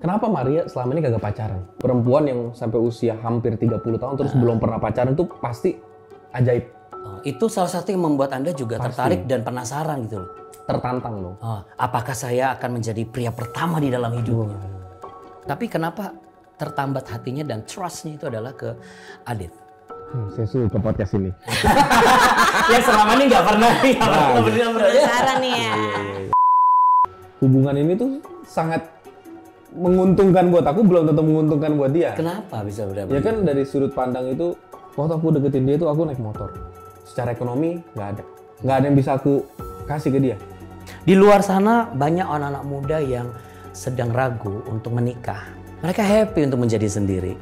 Kenapa Maria selama ini kagak pacaran? Perempuan yang sampai usia hampir 30 tahun terus belum pernah pacaran itu pasti ajaib. Itu salah satu yang membuat Anda juga tertarik dan penasaran gitu loh. Tertantang dong. Apakah saya akan menjadi pria pertama di dalam hidupnya? Tapi kenapa tertambat hatinya dan trustnya itu adalah ke Adit? Saya suka podcast ini. Ya selama ini nggak pernah Penasaran nih ya. Hubungan ini tuh sangat menguntungkan buat aku, belum tentu menguntungkan buat dia. Kenapa bisa berbeda? Ya kan dari sudut pandang itu, waktu aku deketin dia tuh aku naik motor. Secara ekonomi nggak ada yang bisa aku kasih ke dia. Di luar sana banyak anak-anak muda yang sedang ragu untuk menikah. Mereka happy untuk menjadi sendiri.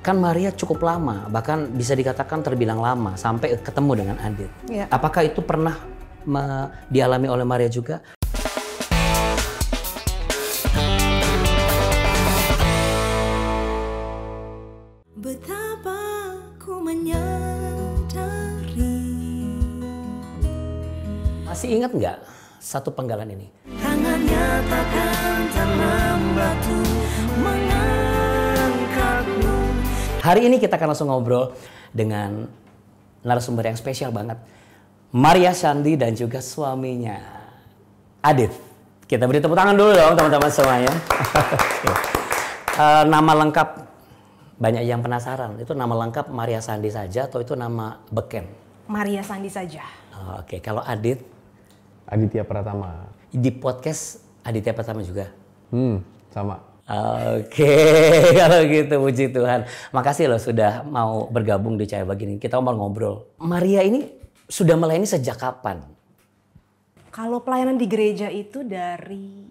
Kan Maria cukup lama, bahkan bisa dikatakan terbilang lama sampai ketemu dengan Adit. Ya. Apakah itu pernah dialami oleh Maria juga? Betapa ku menyadari. Masih ingat nggak satu penggalan ini? Tangannya takkan terlambat mengangkatmu. Hari ini kita akan langsung ngobrol dengan narasumber yang spesial banget. Maria Shandy dan juga suaminya Adit. Kita beri tepuk tangan dulu dong teman-teman semuanya. Nama lengkap banyak yang penasaran. Itu nama lengkap Maria Shandy saja atau itu nama beken? Maria Shandy saja. Oke, kalau Adit Aditya Pratama. di podcast Aditya Pratama juga. Sama. Oke, kalau gitu puji Tuhan. Makasih loh sudah mau bergabung di Cahaya Begini. Kita mau ngobrol. Maria ini sudah melayani sejak kapan? Kalau pelayanan di gereja itu dari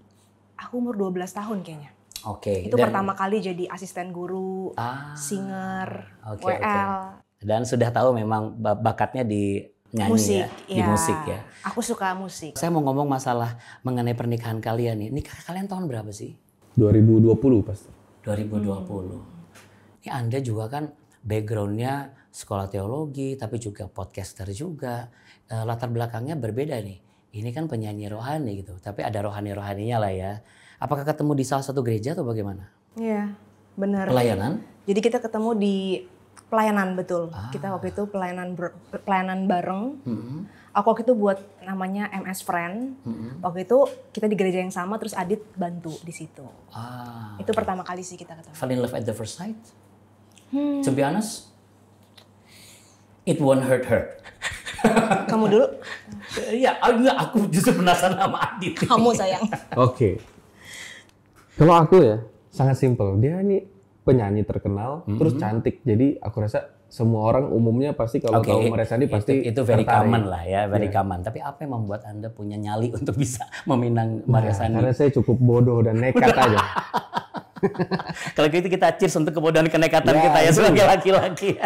aku umur 12 tahun kayaknya. Oke. Itu pertama kali jadi asisten guru, singer, WL. Dan sudah tahu memang bakatnya di nyanyi Musik, ya, di musik ya. Aku suka musik. Saya mau ngomong masalah mengenai pernikahan kalian nih. Nikah kalian tahun berapa sih? 2020 pasti. 2020. Ini Anda juga kan backgroundnya sekolah teologi, tapi juga podcaster juga. Latar belakangnya berbeda nih. Ini kan penyanyi rohani gitu, tapi ada rohani-rohaninya lah ya. Apakah ketemu di salah satu gereja atau bagaimana? Iya, benar. Pelayanan? Jadi kita ketemu di pelayanan, betul. Kita waktu itu pelayanan bareng. Aku waktu itu buat namanya MS Friend. Waktu itu kita di gereja yang sama, terus Adit bantu di situ. Itu pertama kali sih kita ketemu. Fall in love at the first sight? To be honest, it won't hurt her. Kamu dulu? Iya, aku justru penasaran sama Adit. Kamu sayang. Oke. Kalau aku ya sangat simpel. Dia ini penyanyi terkenal, terus cantik. Jadi aku rasa semua orang umumnya pasti kalau tahu Maria Shandy pasti itu very tertarik. common lah ya, very common. Tapi apa yang membuat Anda punya nyali untuk bisa meminang Maria Shandy? Karena saya cukup bodoh dan nekat aja. Kalau gitu kita cheers untuk kebodohan kenekatan kita ya sebagai laki-laki.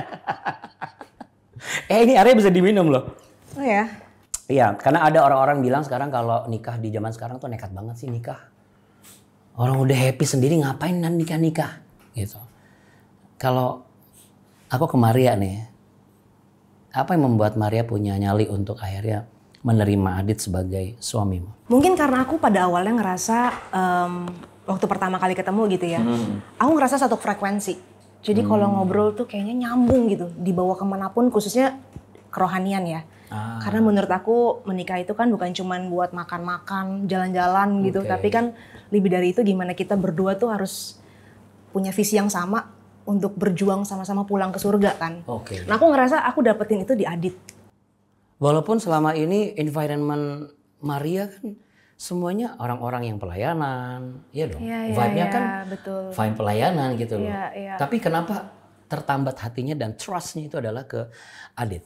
Ini airnya bisa diminum loh. Oh ya? Iya, karena ada orang-orang bilang sekarang kalau nikah di zaman sekarang tuh nekat banget sih nikah. Orang udah happy sendiri ngapain nikah-nikah gitu. Kalau aku ke Maria nih, apa yang membuat Maria punya nyali untuk akhirnya menerima Adit sebagai suamimu? Mungkin karena aku pada awalnya ngerasa waktu pertama kali ketemu gitu ya, aku ngerasa satu frekuensi. Jadi kalau ngobrol tuh kayaknya nyambung gitu, dibawa kemanapun, khususnya kerohanian ya. Karena menurut aku menikah itu kan bukan cuman buat makan-makan, jalan-jalan gitu, tapi kan lebih dari itu gimana kita berdua tuh harus punya visi yang sama untuk berjuang sama-sama pulang ke surga kan. Nah aku ngerasa aku dapetin itu di Adit. Walaupun selama ini environment Maria kan semuanya orang-orang yang pelayanan, ya dong. Vibe-nya kan betul. vibe pelayanan gitu loh. Iya. Tapi kenapa tertambat hatinya dan trust-nya itu adalah ke Adit?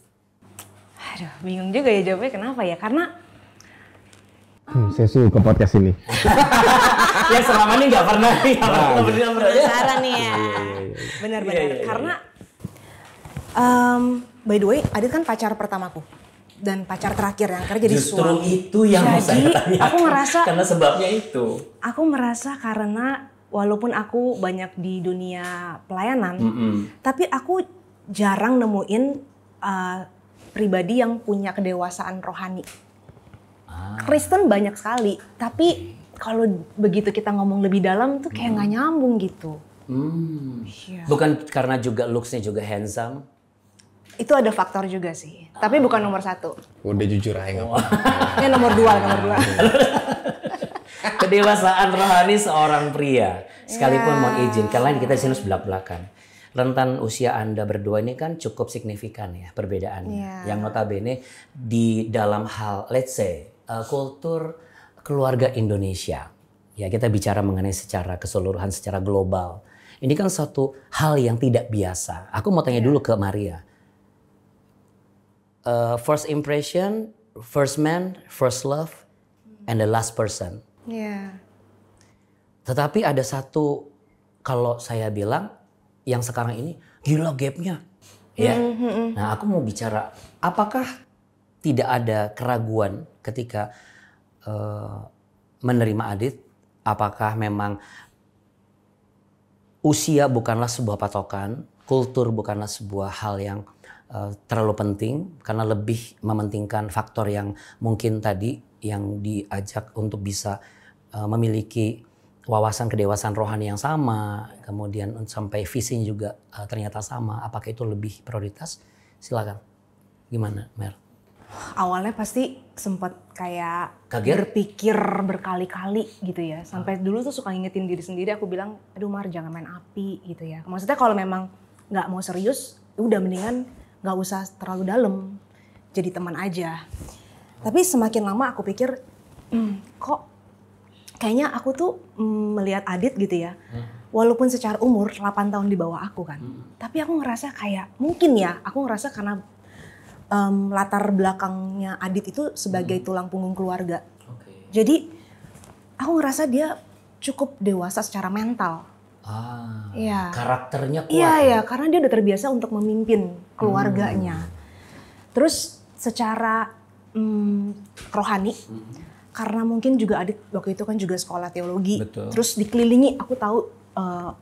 Aduh, bingung juga ya jawabnya kenapa ya? Karena Saya suka podcast ini. Ya selama ini nggak pernah penasaran nih ya. Benar-benar. Karena by the way, Adit kan pacar pertamaku dan pacar terakhir yang akhirnya jadi Justru suami. itu yang mau saya tanyakan. Aku ngerasa karena sebabnya itu. Aku merasa karena walaupun aku banyak di dunia pelayanan, tapi aku jarang nemuin pribadi yang punya kedewasaan rohani. Kristen banyak sekali, tapi kalau begitu kita ngomong lebih dalam tuh kayak nggak nyambung gitu. Iya. Bukan karena juga looks-nya juga handsome? Itu ada faktor juga sih, tapi bukan nomor 1. Udah jujur aja nggak apa-apa. Ini nomor 2. Kedewasaan rohani seorang pria. Sekalipun mohon izin, karena kita di sini harus belak-belakan. Rentan usia Anda berdua ini kan cukup signifikan ya perbedaannya. Yang notabene di dalam hal, let's say, kultur keluarga Indonesia. Ya, kita bicara mengenai secara keseluruhan, secara global. Ini kan suatu hal yang tidak biasa. Aku mau tanya dulu ke Maria. First impression, first man, first love, and the last person. Iya. Tetapi ada satu, kalau saya bilang, yang sekarang ini gila gapnya. Ya. Nah, aku mau bicara, apakah tidak ada keraguan ketika menerima Adit? Apakah memang usia bukanlah sebuah patokan, kultur bukanlah sebuah hal yang terlalu penting, karena lebih mementingkan faktor yang mungkin tadi yang diajak untuk bisa memiliki wawasan kedewasaan rohani yang sama, kemudian sampai visinya juga ternyata sama. Apakah itu lebih prioritas? Silakan. Gimana, Mer? Awalnya pasti sempat kayak Kaget? berpikir berkali-kali gitu ya. Sampai dulu tuh suka ngingetin diri sendiri, aku bilang, aduh Mar jangan main api gitu ya. Maksudnya kalau memang nggak mau serius, udah mendingan nggak usah terlalu dalam, jadi teman aja. Tapi semakin lama aku pikir, kok kayaknya aku tuh melihat Adit gitu ya. Walaupun secara umur 8 tahun di bawah aku kan. Tapi aku ngerasa kayak, mungkin ya, aku ngerasa karena latar belakangnya Adit itu sebagai tulang punggung keluarga. Jadi aku ngerasa dia cukup dewasa secara mental. Iya. Karakternya kuat. Iya ya, karena dia udah terbiasa untuk memimpin keluarganya. Terus secara rohani, karena mungkin juga Adit waktu itu kan juga sekolah teologi. Betul. Terus dikelilingi, aku tahu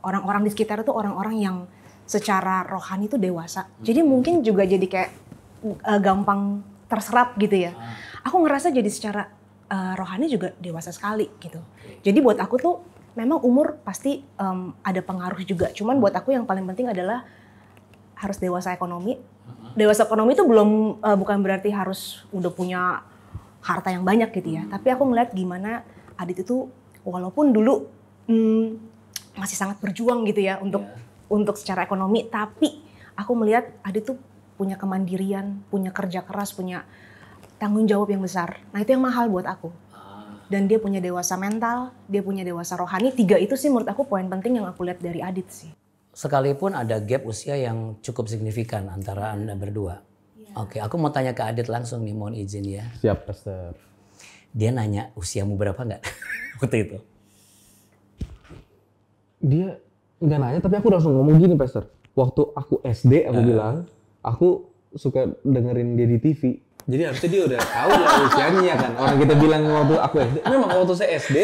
orang-orang di sekitar itu orang-orang yang secara rohani itu dewasa. Jadi mungkin juga jadi kayak gampang terserap gitu ya. Aku ngerasa jadi secara rohani juga dewasa sekali gitu. Jadi buat aku tuh memang umur pasti ada pengaruh juga. Cuman buat aku yang paling penting adalah harus dewasa ekonomi. Dewasa ekonomi itu bukan berarti harus udah punya harta yang banyak gitu ya. Tapi aku ngeliat gimana Adit itu walaupun dulu masih sangat berjuang gitu ya untuk secara ekonomi. Tapi aku melihat Adit tuh punya kemandirian, punya kerja keras, punya tanggung jawab yang besar. Nah itu yang mahal buat aku. Dan dia punya dewasa mental, dia punya dewasa rohani. 3 itu sih menurut aku poin penting yang aku lihat dari Adit sih. Sekalipun ada gap usia yang cukup signifikan antara Anda berdua. Oke, aku mau tanya ke Adit langsung nih, mohon izin ya. Siap, Pastor. Dia nanya usiamu berapa nggak waktu itu? Dia nggak nanya, tapi aku langsung ngomong gini, Pastor. Waktu aku SD, aku bilang, aku suka dengerin dia di TV. Jadi harusnya dia udah tahu lah usianya kan. Orang kita bilang waktu aku SD, memang waktu saya SD,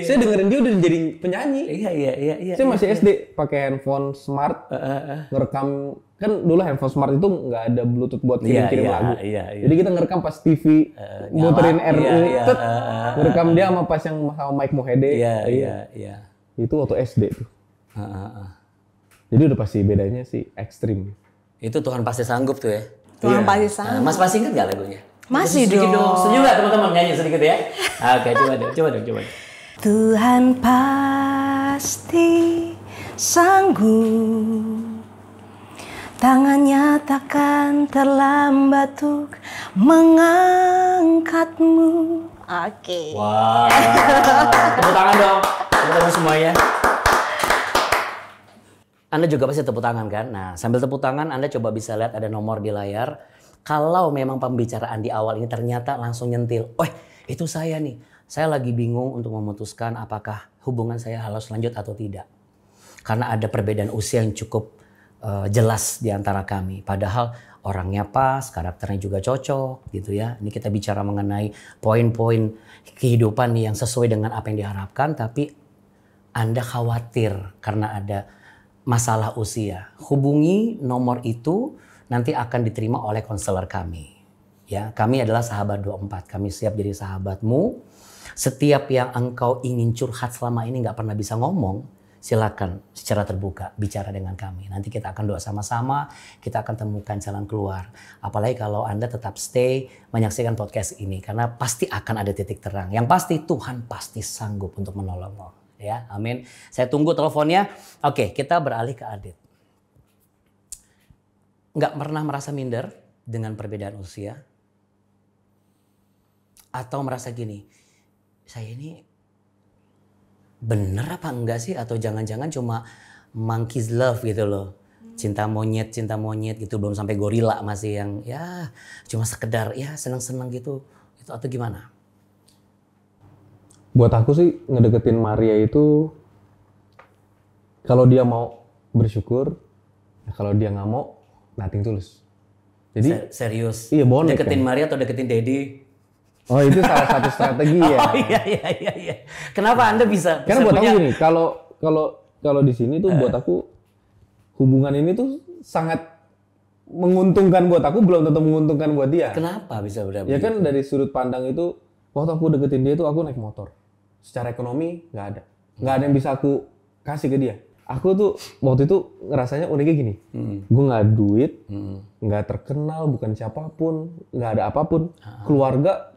saya dengerin dia udah jadi penyanyi. Iya. Saya masih SD pakai handphone smart, ngerekam. Kan dulu handphone smart itu nggak ada Bluetooth buat kirim-kirim lagu. Jadi kita ngerekam pas TV, muterin RU, ngerekam dia sama pas yang sama Mike Mohede. Iya. Itu waktu SD tuh. Jadi udah pasti bedanya sih ekstrim. Itu Tuhan pasti sanggup tuh ya. Tuhan pasti sanggup. Mas pasti inget nggak lagunya? Masih sedikit dong. Setuju nggak teman-teman nyanyi sedikit ya? Oke, coba dong. Tuhan pasti sanggup. Tangannya takkan terlambat untuk mengangkatmu. Oke. Wah. Tepuk tangan dong. Tepuk tangan semuanya. Anda juga pasti tepuk tangan kan? Nah, sambil tepuk tangan Anda coba bisa lihat ada nomor di layar. Kalau memang pembicaraan di awal ini ternyata langsung nyentil. Itu saya nih. Saya lagi bingung untuk memutuskan apakah hubungan saya harus lanjut atau tidak. Karena ada perbedaan usia yang cukup jelas di antara kami. Padahal orangnya pas, karakternya juga cocok gitu ya. Ini kita bicara mengenai poin-poin kehidupan yang sesuai dengan apa yang diharapkan. Tapi Anda khawatir karena ada masalah usia. Hubungi nomor itu, nanti akan diterima oleh konselor kami. Ya, kami adalah sahabat 24. Kami siap jadi sahabatmu. Setiap yang engkau ingin curhat selama ini nggak pernah bisa ngomong, silakan secara terbuka bicara dengan kami. Nanti kita akan doa sama-sama, kita akan temukan jalan keluar. Apalagi kalau Anda tetap stay menyaksikan podcast ini, karena pasti akan ada titik terang. Yang pasti Tuhan pasti sanggup untuk menolongmu. Ya, amin. Saya tunggu teleponnya. Oke, kita beralih ke Adit. Nggak pernah merasa minder dengan perbedaan usia? Atau merasa gini, saya ini bener apa enggak sih? Atau jangan-jangan cuma monkey's love gitu loh. Cinta monyet gitu. Belum sampai gorila masih yang ya cuma sekedar ya senang-senang gitu. Itu atau gimana? Buat aku sih ngedeketin Maria itu kalau dia mau bersyukur, kalau dia nggak mau nothing tulus. Jadi serius. Iya, bonek deketin kan. Maria atau deketin Dedi? Oh, itu salah satu strategi ya. Oh iya. Kenapa Anda bisa? Karena buat aku gini, kalau di sini tuh buat aku hubungan ini tuh sangat menguntungkan buat aku, belum tentu menguntungkan buat dia. Kenapa bisa berapa? Ya kan dari sudut pandang itu, waktu aku deketin dia tuh aku naik motor. Secara ekonomi nggak ada yang bisa aku kasih ke dia. Aku tuh waktu itu ngerasanya uniknya gini, gue nggak ada duit, nggak terkenal, bukan siapapun, nggak ada apapun, keluarga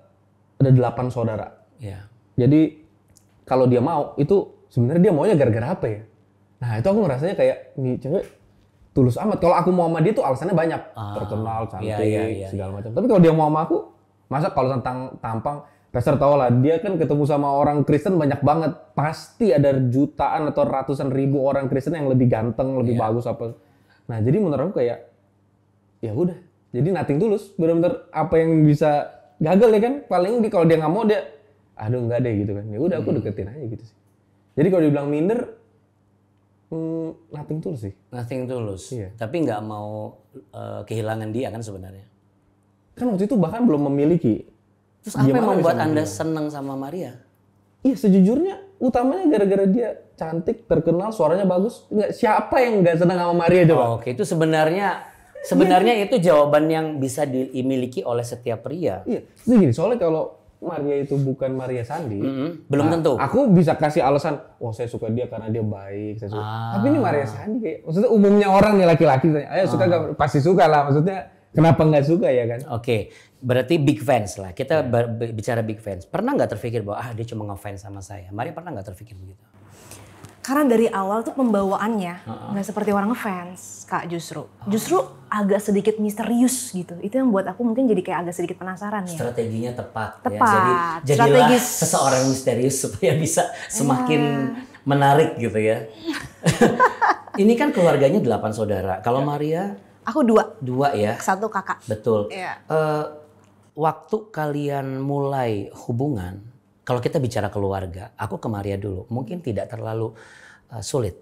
ada 8 saudara. Ya. Jadi kalau dia mau itu sebenarnya dia maunya gara-gara apa ya? Nah itu aku ngerasanya kayak nih cewek tulus amat. Kalau aku mau sama dia tuh alasannya banyak, terkenal, cantik, segala macam. Tapi kalau dia mau sama aku, masa kalau tentang tampang, Pastor tau lah, dia kan ketemu sama orang Kristen banyak banget. Pasti ada jutaan atau ratusan ribu orang Kristen yang lebih ganteng, lebih bagus apa. Nah jadi menurut aku kayak, ya udah. Jadi nothing tulus. Bener-bener apa yang bisa gagal ya kan. Paling kalau dia nggak mau dia, aduh nggak deh gitu kan. Ya udah aku deketin aja gitu sih. Jadi kalau dibilang minder, nothing tulus sih. Nothing tulus. Iya. Tapi nggak mau kehilangan dia kan sebenarnya. Kan waktu itu bahkan belum memiliki. Terus apa yang membuat Anda seneng sama Maria? Iya sejujurnya utamanya gara-gara dia cantik, terkenal, suaranya bagus. Nggak, siapa yang nggak senang sama Maria coba? Oke, itu sebenarnya itu jawaban yang bisa dimiliki oleh setiap pria. Iya, itu gini, soalnya kalau Maria itu bukan Maria Sandi, belum tentu. Aku bisa kasih alasan, oh saya suka dia karena dia baik, saya suka. Tapi ini Maria Sandi kayak, maksudnya umumnya orang nih laki-laki, ayo suka gak? Pasti suka lah, maksudnya kenapa nggak suka ya kan? Oke, berarti big fans lah. Kita bicara big fans. Pernah nggak terpikir bahwa dia cuma ngefans sama saya? Maria pernah nggak terpikir begitu? Karena dari awal tuh pembawaannya nggak seperti orang ngefans, Kak, justru agak sedikit misterius gitu. Itu yang buat aku mungkin jadi kayak agak sedikit penasaran ya. Strateginya tepat. Ya. Jadi jadilah seseorang misterius supaya bisa semakin menarik gitu ya. Ini kan keluarganya 8 saudara. Kalau Maria? Aku 2. 2 ya? 1 kakak. Betul. Iya. Waktu kalian mulai hubungan, kalau kita bicara keluarga, aku ke Maria dulu, mungkin tidak terlalu sulit.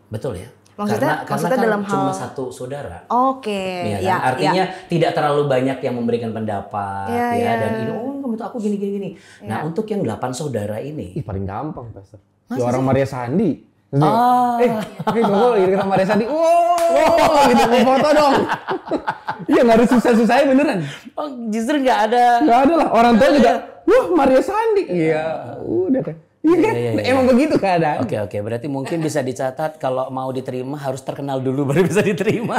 Betul ya? Karena kan dalam cuma hal 1 saudara. Oke. Ya, kan? Artinya tidak terlalu banyak yang memberikan pendapat dan ini kamu tuh aku gini. Nah, untuk yang 8 saudara ini, paling gampang, Pastor. Ya orang Maria Sandi. Oh. Lagi kita Maria Sandi. Wow, gitu foto dong. Iya nggak ada susah-susahnya beneran. Oh, justru nggak ada. Nggak ada lah. Orang tua juga, wah Maria Sandi. Iya, udah kan. Iya kan? Emang begitu keadaan. Oke. Berarti mungkin bisa dicatat kalau mau diterima harus terkenal dulu baru bisa diterima.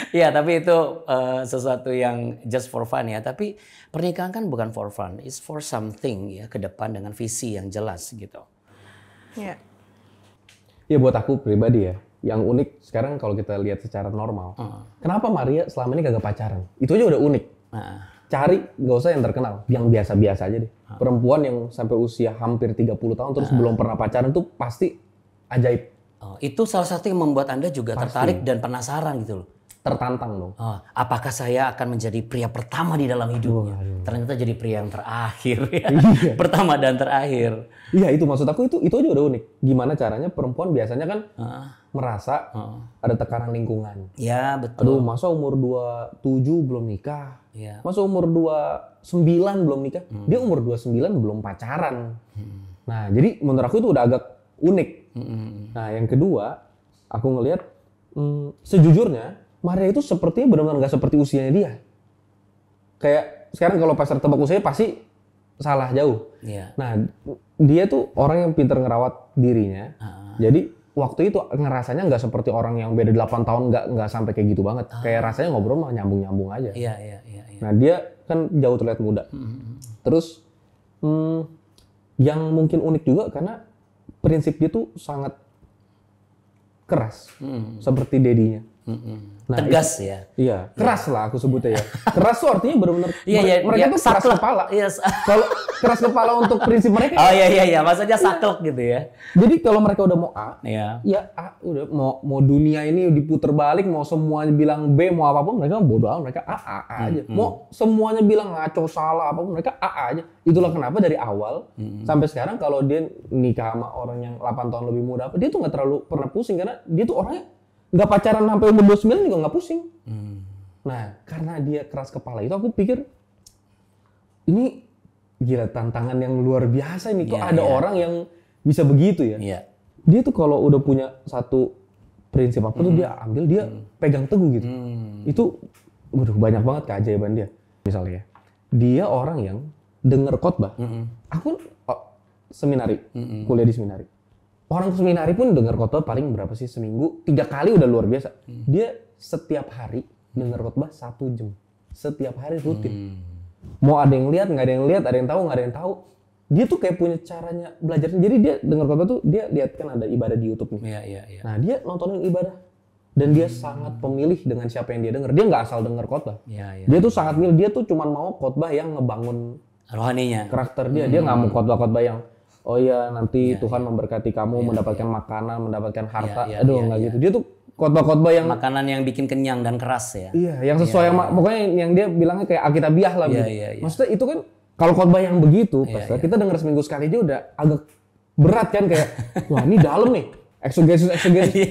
Ya, tapi itu sesuatu yang just for fun ya. Tapi pernikahan kan bukan for fun, it's for something ya ke depan dengan visi yang jelas gitu. Iya. Ya buat aku pribadi ya, yang unik sekarang kalau kita lihat secara normal, kenapa Maria selama ini kagak pacaran? Itu aja udah unik. Cari, gak usah yang terkenal, yang biasa-biasa aja deh. Perempuan yang sampai usia hampir 30 tahun terus belum pernah pacaran tuh pasti ajaib. Oh, itu salah satu yang membuat Anda juga tertarik dan penasaran gitu loh. Tertantang dong. Oh, apakah saya akan menjadi pria pertama di dalam hidupnya? Ternyata jadi pria yang terakhir ya. Pertama dan terakhir. Iya, itu maksud aku itu aja udah unik. Gimana caranya perempuan biasanya kan merasa ada tekanan lingkungan. Ya, betul. Aduh, masa umur 27 belum nikah? Ya. Masa umur 29 belum nikah? Dia umur 29 belum pacaran. Nah, jadi menurut aku itu udah agak unik. Nah, yang kedua, aku ngelihat sejujurnya Maria itu sepertinya benar-benar nggak seperti usianya dia. Kayak sekarang kalau pasar tebak usianya pasti salah jauh. Iya. Nah, dia tuh orang yang pintar ngerawat dirinya. Jadi waktu itu ngerasanya nggak seperti orang yang beda 8 tahun nggak sampai kayak gitu banget. Kayak rasanya ngobrol mah nyambung-nyambung aja. Iya. Nah, dia kan jauh terlihat muda. Terus yang mungkin unik juga karena prinsip dia tuh sangat keras. Seperti dedinya. Nah, Tegas ya. Iya, keras lah aku sebutnya ya. Keras tuh artinya benar-benar mereka tuh keras saklek. kepala. Iya. Kalau keras kepala untuk prinsip mereka. Oh iya, maksudnya saklek gitu ya. Jadi kalau mereka udah mau A, Iya. ya A udah mau dunia ini diputer balik, mau semuanya bilang B, mau apapun mereka bodo amat, mereka A aja. Mau semuanya bilang ngaco salah apapun mereka A aja. Itulah kenapa dari awal sampai sekarang kalau dia nikah sama orang yang 8 tahun lebih muda dia tuh nggak terlalu pernah pusing karena dia tuh orangnya nggak pacaran sampai umur 29 juga nggak pusing. Nah, karena dia keras kepala itu aku pikir ini gila tantangan yang luar biasa ini. Kok ada orang yang bisa begitu ya? Iya. Dia tuh kalau udah punya satu prinsip apa tuh dia ambil, dia pegang teguh gitu. Itu waduh banyak banget keajaiban dia. Misalnya dia orang yang denger khotbah. Aku seminari, kuliah di seminari. Orang seminari pun dengar khotbah paling berapa sih seminggu 3 kali udah luar biasa. Dia setiap hari dengar khotbah 1 jam. Setiap hari rutin. Mau ada yang lihat, nggak ada yang lihat, ada yang tahu, nggak ada yang tahu. Dia tuh kayak punya caranya belajar. Jadi dia dengar khotbah tuh dia lihat kan ada ibadah di YouTube nih. Iya. Nah dia nontonin ibadah dan dia sangat pemilih dengan siapa yang dia dengar. Dia nggak asal dengar khotbah. Iya. Dia tuh sangat milih. Dia tuh cuma mau khotbah yang ngebangun Rohaninya. karakter dia. Dia nggak mau khotbah-khotbah yang oh iya nanti Tuhan memberkati kamu mendapatkan makanan, mendapatkan harta. Aduh nggak gitu. Dia tuh khotbah-khotbah yang makanan yang bikin kenyang dan keras ya. Iya, yang sesuai sama pokoknya yang dia bilangnya kayak Alkitabiah lah gitu. Maksudnya itu kan kalau khotbah yang begitu, kita dengar seminggu sekali aja udah agak berat kan kayak wah ini dalam nih. Eksogesis.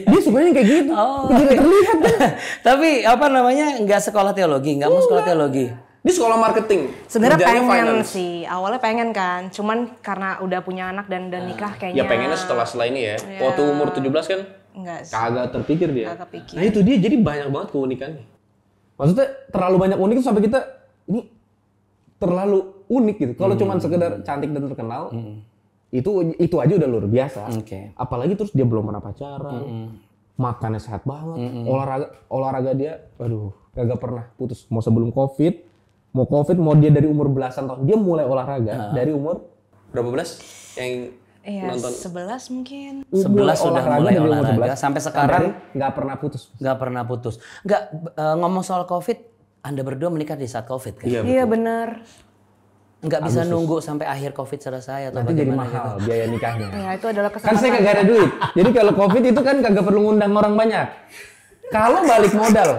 Dia sukanya kayak gitu. Tidak terlihat kan. Tapi apa namanya nggak sekolah teologi, nggak mau sekolah teologi. Dia sekolah marketing. Sebenarnya Kerjanya pengen finance. sih, awalnya pengen kan, cuman karena udah punya anak dan nikah kayaknya. Ya pengennya setelah ini ya. Waktu umur 17 kan Enggak sih. kagak terpikir dia. Kagak pikir. Nah itu dia jadi banyak banget keunikannya. Maksudnya terlalu banyak unik itu sampai kita ini terlalu unik gitu. Kalau cuman sekedar cantik dan terkenal, itu aja udah luar biasa. Apalagi terus dia belum pernah pacaran, makannya sehat banget, olahraga dia, aduh kagak pernah putus. Mau sebelum COVID, mau dia dari umur belasan tahun, dia mulai olahraga dari umur berapa belas? Yang Iya, nonton 11 mungkin. 11 sudah mulai olahraga sampai sekarang nggak pernah putus. Nggak ngomong soal COVID, Anda berdua menikah di saat COVID kan? Iya benar. Nggak bisa nunggu sampai akhir COVID selesai atau Nanti jadi bagaimana mahal gitu. biaya nikahnya. Ya itu adalah Kan kesempatan. saya kagak ada duit. Jadi kalau COVID itu kan kagak perlu ngundang orang banyak. Kalau balik modal,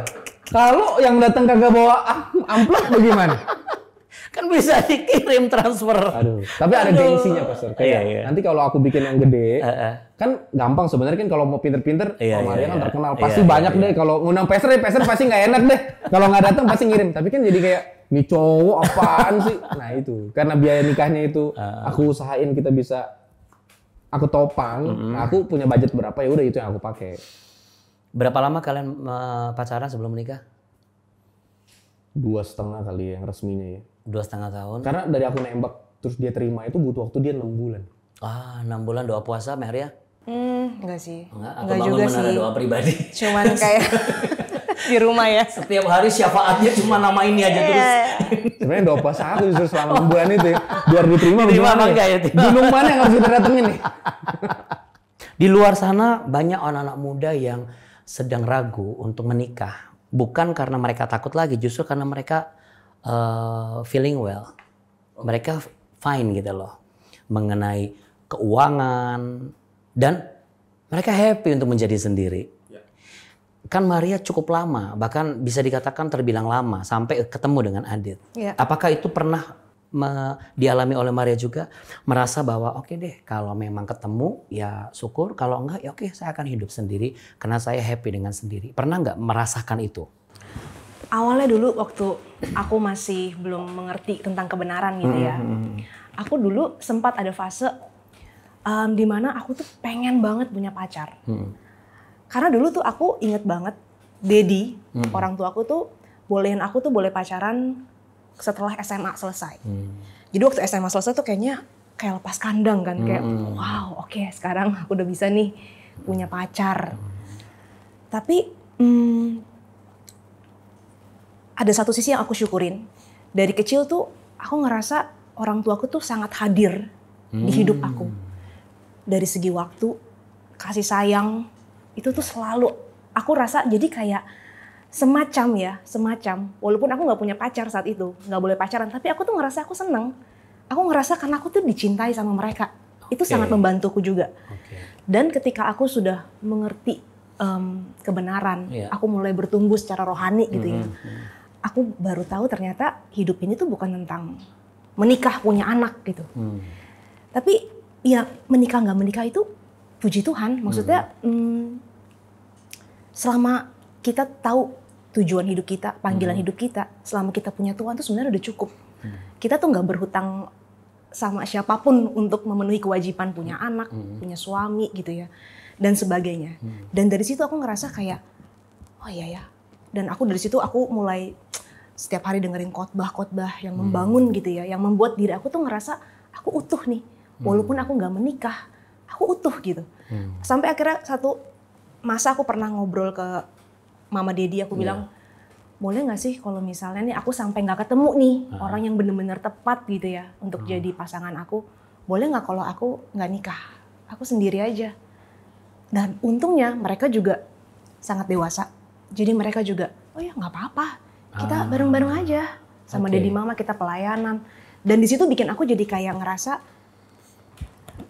kalau yang datang kagak bawa amplop bagaimana? Kan bisa dikirim transfer. Aduh, tapi ada gengsinya Pastor. Kayak nanti kalau aku bikin yang gede, kan gampang sebenarnya kan kalau mau pinter-pinter, Maria kan terkenal, pasti banyak deh. Kalau ngundang peser pasti nggak enak deh. Kalau nggak datang pasti ngirim. Tapi kan jadi kayak nih cowok apaan sih? Nah itu, karena biaya nikahnya itu aku usahain kita bisa aku topang. Nah, aku punya budget berapa ya udah itu yang aku pakai. Berapa lama kalian pacaran sebelum menikah? 2,5 kali yang resminya ya. 2,5 tahun. Karena dari aku nembak terus dia terima itu butuh waktu dia 6 bulan. 6 bulan doa puasa, Maria? Enggak sih. Enggak juga menara sih. doa pribadi. Cuman kayak di rumah ya. Setiap hari syafaatnya cuma nama ini aja terus. Sebenarnya doa puasa aku justru selama 6 bulan itu ya. Biar diterima apa enggak ya? Gunung mana yang harus kita datengin nih? Di luar sana banyak anak-anak muda yang sedang ragu untuk menikah. Bukan karena mereka takut lagi, justru karena mereka feeling well. Mereka fine gitu loh. Mengenai keuangan. Dan mereka happy untuk menjadi sendiri. Kan Maria cukup lama, bahkan bisa dikatakan terbilang lama. Sampai ketemu dengan Adit. Apakah itu pernah dialami oleh Maria juga? Merasa bahwa oke deh, kalau memang ketemu ya syukur. Kalau enggak ya oke, saya akan hidup sendiri. Karena saya happy dengan sendiri. Pernah nggak merasakan itu? Awalnya dulu waktu aku masih belum mengerti tentang kebenaran gitu ya. Aku dulu sempat ada fase di mana aku tuh pengen banget punya pacar. Karena dulu tuh aku inget banget Dedi, orang tua aku tuh bolehin aku tuh boleh pacaran setelah SMA selesai. Jadi waktu SMA selesai tuh kayaknya kayak lepas kandang kan, kayak wow oke, sekarang aku udah bisa nih punya pacar. Tapi ada satu sisi yang aku syukurin. Dari kecil tuh aku ngerasa orang tuaku tuh sangat hadir di hidup aku. Dari segi waktu, kasih sayang, itu tuh selalu aku rasa jadi kayak semacam walaupun aku nggak punya pacar saat itu, nggak boleh pacaran, tapi aku tuh ngerasa aku seneng. Aku ngerasa karena aku tuh dicintai sama mereka. Itu sangat membantuku juga. Dan ketika aku sudah mengerti kebenaran, aku mulai bertumbuh secara rohani gitu ya. Aku baru tahu ternyata hidup ini tuh bukan tentang menikah punya anak gitu. Tapi ya menikah nggak menikah itu puji Tuhan. Maksudnya selama kita tahu tujuan hidup kita, panggilan hidup kita, selama kita punya Tuhan tuh sebenarnya udah cukup. Kita tuh nggak berhutang sama siapapun untuk memenuhi kewajiban punya anak, punya suami gitu ya, dan sebagainya. Dan dari situ aku ngerasa kayak, oh iya ya. Dan aku dari situ aku mulai setiap hari dengerin khotbah-khotbah yang membangun gitu ya, yang membuat diri aku tuh ngerasa aku utuh nih, walaupun aku nggak menikah, aku utuh gitu. Sampai akhirnya satu masa aku pernah ngobrol ke Mama Dedi, aku bilang, boleh nggak sih kalau misalnya nih aku sampai nggak ketemu nih orang yang benar-benar tepat gitu ya untuk jadi pasangan aku, boleh nggak kalau aku nggak nikah, aku sendiri aja. Dan untungnya mereka juga sangat dewasa, jadi mereka juga, oh ya nggak apa-apa, kita bareng-bareng aja sama Dedi Mama, kita pelayanan. Dan di situ bikin aku jadi kayak ngerasa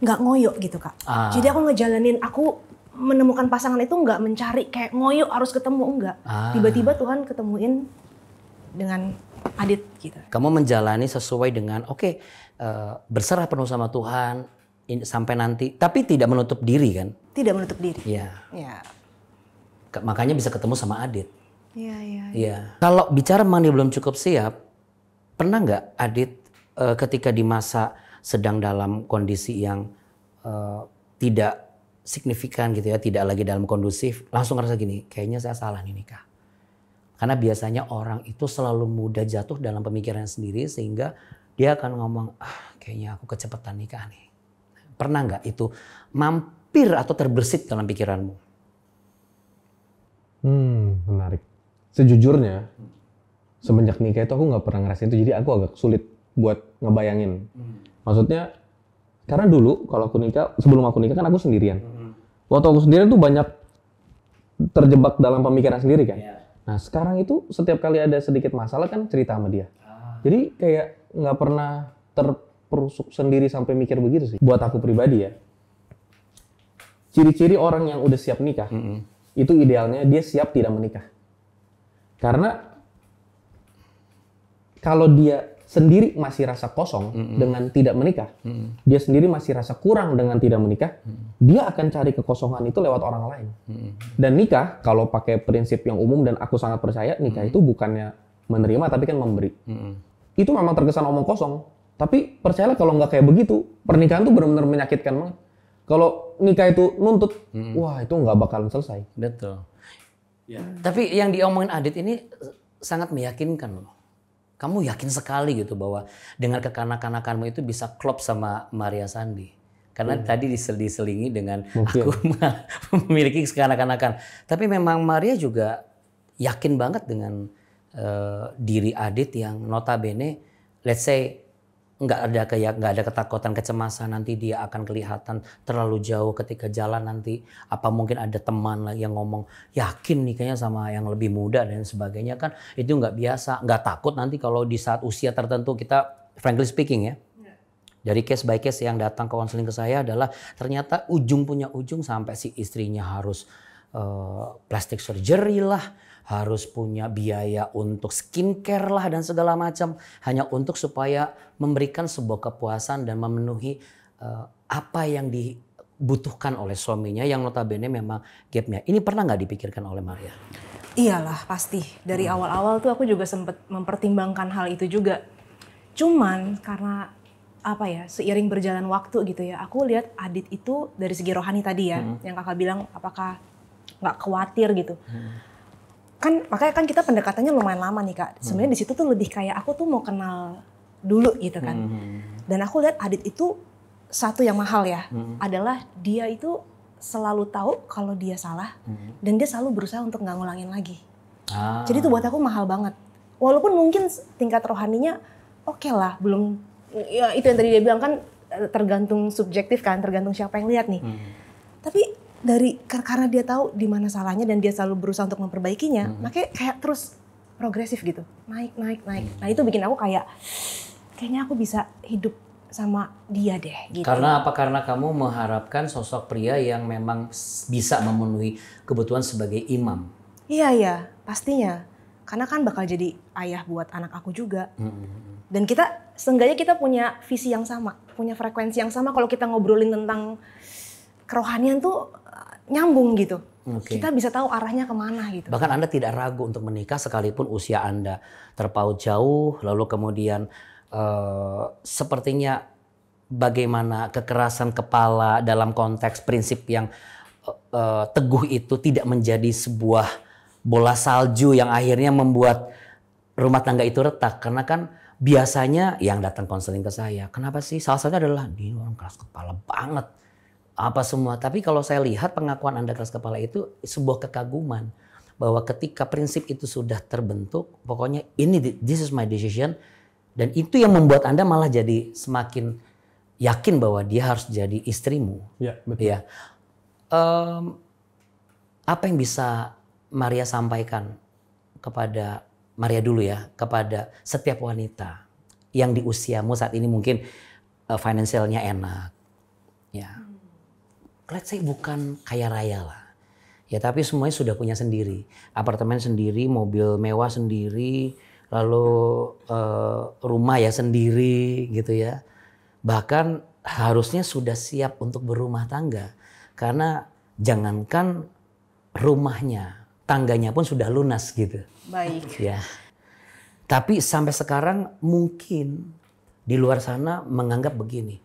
nggak ngoyo gitu Kak. Jadi aku ngejalanin, aku menemukan pasangan itu nggak mencari kayak ngoyo harus ketemu, enggak. Tiba-tiba Tuhan ketemuin dengan Adit gitu. Kamu menjalani sesuai dengan berserah penuh sama Tuhan sampai nanti, tapi tidak menutup diri kan? Tidak menutup diri. Iya. Makanya bisa ketemu sama Adit. Iya. Kalau bicara mengenai belum cukup siap, pernah nggak Adit ketika di masa sedang dalam kondisi yang tidak signifikan gitu ya, tidak lagi dalam kondusif, langsung ngerasa gini, kayaknya saya salah nih nikah. Karena biasanya orang itu selalu mudah jatuh dalam pemikirannya sendiri sehingga dia akan ngomong, kayaknya aku kecepatan nikah nih. Pernah nggak itu mampir atau terbersit dalam pikiranmu? Menarik. Sejujurnya, semenjak nikah itu aku nggak pernah ngerasain itu, jadi aku agak sulit buat ngebayangin. Maksudnya, karena dulu kalau aku nikah, sebelum aku nikah kan aku sendirian. Waktu aku sendirian tuh banyak terjebak dalam pemikiran sendiri kan. Nah sekarang itu setiap kali ada sedikit masalah kan cerita sama dia. Jadi kayak nggak pernah terperusuk sendiri sampai mikir begitu sih. Buat aku pribadi ya, ciri-ciri orang yang udah siap nikah, itu idealnya dia siap tidak menikah. Karena kalau dia sendiri masih rasa kosong dengan tidak menikah, dia sendiri masih rasa kurang dengan tidak menikah, dia akan cari kekosongan itu lewat orang lain. Dan nikah, kalau pakai prinsip yang umum dan aku sangat percaya, nikah itu bukannya menerima tapi kan memberi. Itu memang terkesan omong kosong, tapi percayalah kalau nggak kayak begitu, pernikahan tuh benar-benar menyakitkan banget. Kalau nikah itu nuntut, wah itu nggak bakalan selesai. Betul. Tapi yang diomongin Adit ini sangat meyakinkan loh. Kamu yakin sekali gitu bahwa dengan kekanak-kanakanmu itu bisa klop sama Maria Sandi. Karena tadi diselingi dengan aku memiliki kekanak-kanakan. Tapi memang Maria juga yakin banget dengan diri Adit yang notabene, let's say, nggak ada ketakutan, kecemasan nanti dia akan kelihatan terlalu jauh ketika jalan nanti. Apa mungkin ada teman lah yang ngomong yakin nikahnya sama yang lebih muda dan sebagainya, kan itu nggak biasa. Nggak takut nanti kalau di saat usia tertentu, kita frankly speaking ya, dari case by case yang datang ke konseling ke saya adalah ternyata ujung punya ujung sampai si istrinya harus plastic surgery lah, harus punya biaya untuk skincare lah dan segala macam, hanya untuk supaya memberikan sebuah kepuasan dan memenuhi apa yang dibutuhkan oleh suaminya yang notabene memang gapnya. Ini pernah nggak dipikirkan oleh Maria? Iyalah pasti. Dari awal-awal tuh aku juga sempat mempertimbangkan hal itu juga. Cuman karena apa ya, seiring berjalan waktu gitu ya, aku lihat Adit itu dari segi rohani tadi ya, yang kakak bilang apakah nggak khawatir gitu. Kan makanya kan kita pendekatannya lumayan lama nih Kak. Sebenarnya di situ tuh lebih kayak aku tuh mau kenal dulu gitu kan. Dan aku lihat Adit itu satu yang mahal ya, adalah dia itu selalu tahu kalau dia salah dan dia selalu berusaha untuk nggak ngulangin lagi. Jadi itu buat aku mahal banget. Walaupun mungkin tingkat rohaninya oke lah, belum ya itu yang tadi dia bilang kan tergantung subjektif kan, tergantung siapa yang lihat nih. Tapi karena dia tahu di mana salahnya dan dia selalu berusaha untuk memperbaikinya, makanya kayak terus progresif gitu, naik. Nah itu bikin aku kayaknya aku bisa hidup sama dia deh. Gitu. Karena apa? Karena kamu mengharapkan sosok pria yang memang bisa memenuhi kebutuhan sebagai imam. Iya pastinya, karena kan bakal jadi ayah buat anak aku juga. Dan seenggaknya kita punya visi yang sama, punya frekuensi yang sama. Kalau kita ngobrolin tentang kerohanian tuh nyambung gitu. Kita bisa tahu arahnya kemana gitu. Bahkan Anda tidak ragu untuk menikah sekalipun usia Anda terpaut jauh, lalu kemudian sepertinya bagaimana kekerasan kepala dalam konteks prinsip yang teguh itu tidak menjadi sebuah bola salju yang akhirnya membuat rumah tangga itu retak. Karena kan biasanya yang datang konseling ke saya, kenapa sih? Salah satunya adalah dia orang keras kepala banget. Apa semua. Tapi kalau saya lihat pengakuan Anda keras kepala itu sebuah kekaguman. Bahwa ketika prinsip itu sudah terbentuk, pokoknya this is my decision. Dan itu yang membuat Anda malah jadi semakin yakin bahwa dia harus jadi istrimu. Ya, betul. Ya. Apa yang bisa Maria sampaikan kepada Maria dulu ya, kepada setiap wanita yang di usiamu saat ini mungkin finansialnya enak. Ya. Let's say bukan kaya raya lah. Ya tapi semuanya sudah punya sendiri. Apartemen sendiri, mobil mewah sendiri, lalu rumah ya sendiri gitu ya. Bahkan harusnya sudah siap untuk berumah tangga. Karena jangankan rumahnya, tangganya pun sudah lunas gitu. Baik. Ya. Tapi sampai sekarang mungkin di luar sana menganggap begini.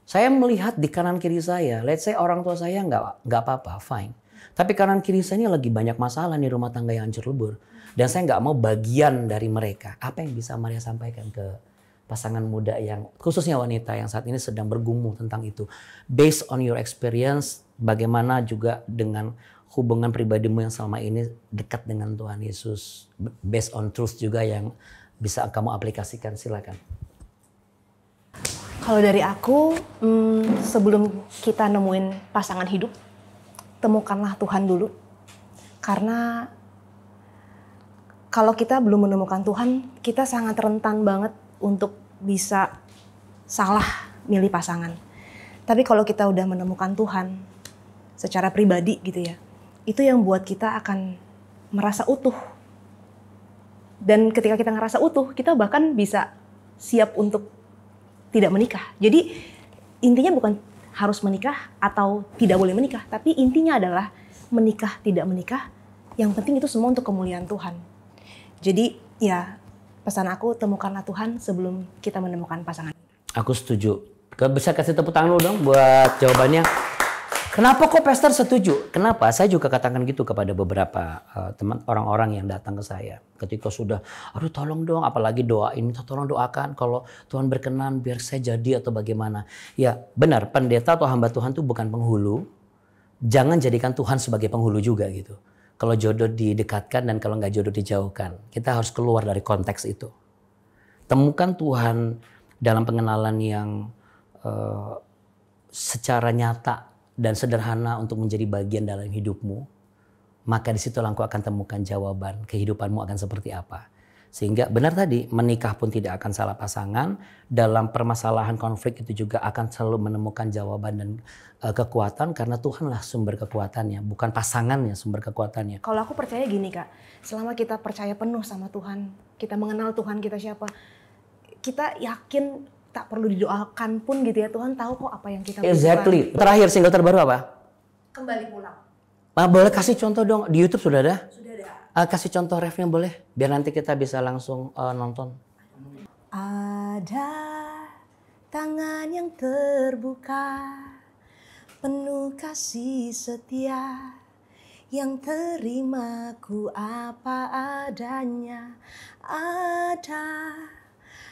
Saya melihat di kanan kiri saya, let's say orang tua saya nggak apa-apa, fine. Tapi kanan kiri saya ini lagi banyak masalah nih, rumah tangga yang hancur lebur. Dan saya nggak mau bagian dari mereka. Apa yang bisa Maria sampaikan ke pasangan muda yang, khususnya wanita yang saat ini sedang bergumul tentang itu. Based on your experience, bagaimana juga dengan hubungan pribadimu yang selama ini dekat dengan Tuhan Yesus. Based on truth juga yang bisa kamu aplikasikan, silakan. Kalau dari aku, sebelum kita nemuin pasangan hidup, temukanlah Tuhan dulu. Karena kalau kita belum menemukan Tuhan, kita sangat rentan banget untuk bisa salah milih pasangan. Tapi kalau kita udah menemukan Tuhan secara pribadi gitu ya, itu yang buat kita akan merasa utuh. Dan ketika kita ngerasa utuh, kita bahkan bisa siap untuk tidak menikah. Jadi intinya bukan harus menikah atau tidak boleh menikah, tapi intinya adalah menikah tidak menikah, yang penting itu semua untuk kemuliaan Tuhan. Jadi ya pesan aku, temukanlah Tuhan sebelum kita menemukan pasangan. Aku setuju. Bisa kasih tepuk tangan lu dong buat jawabannya. Kenapa kok Pastor setuju? Kenapa? Saya juga katakan gitu kepada beberapa teman orang-orang yang datang ke saya. Ketika sudah, aduh tolong dong, apalagi doain, minta tolong doakan kalau Tuhan berkenan biar saya jadi atau bagaimana. Ya benar, pendeta atau hamba Tuhan itu bukan penghulu. Jangan jadikan Tuhan sebagai penghulu juga gitu. Kalau jodoh didekatkan dan kalau nggak jodoh dijauhkan. Kita harus keluar dari konteks itu. Temukan Tuhan dalam pengenalan yang secara nyata dan sederhana untuk menjadi bagian dalam hidupmu, maka di situ engkau akan temukan jawaban kehidupanmu akan seperti apa. Sehingga benar tadi, menikah pun tidak akan salah pasangan, dalam permasalahan konflik itu juga akan selalu menemukan jawaban dan kekuatan, karena Tuhanlah sumber kekuatannya, bukan pasangannya sumber kekuatannya. Kalau aku percaya gini Kak, selama kita percaya penuh sama Tuhan, kita mengenal Tuhan kita siapa, kita yakin tak perlu didoakan pun gitu ya, Tuhan tahu kok apa yang kita butuhkan. Exactly. Terakhir single terbaru apa? Kembali pulang. Boleh kasih contoh dong, di YouTube sudah ada? Sudah ada. Kasih contoh refnya boleh, biar nanti kita bisa langsung nonton. Ada tangan yang terbuka, penuh kasih setia, yang terimaku apa adanya. Ada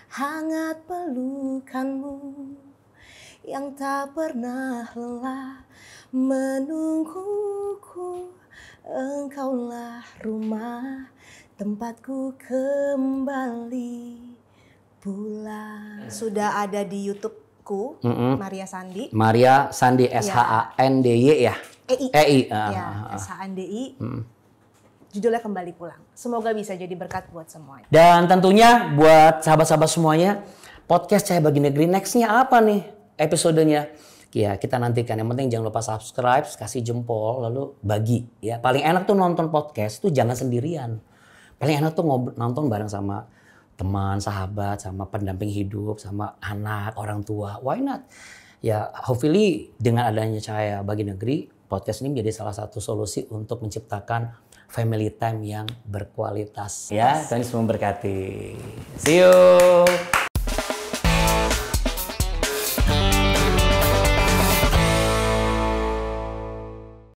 hangat pelukanmu yang tak pernah lelah menungguku. Engkaulah rumah tempatku kembali pulang. Sudah ada di YouTube-ku, Maria Sandi. Maria Sandi, SHANDY ya? EI. Ya, SHANDY. Judulnya Kembali Pulang. Semoga bisa jadi berkat buat semuanya. Dan tentunya buat sahabat-sahabat semuanya, podcast Cahaya Bagi Negeri next-nya apa nih episodenya? Ya kita nantikan. Yang penting jangan lupa subscribe, kasih jempol, lalu bagi. Ya paling enak tuh nonton podcast tuh jangan sendirian. Paling enak tuh nonton bareng sama teman, sahabat, sama pendamping hidup, sama anak, orang tua. Why not? Ya hopefully dengan adanya Cahaya Bagi Negeri, podcast ini menjadi salah satu solusi untuk menciptakan family time yang berkualitas. Ya, Tuhan Yesus memberkati. See you.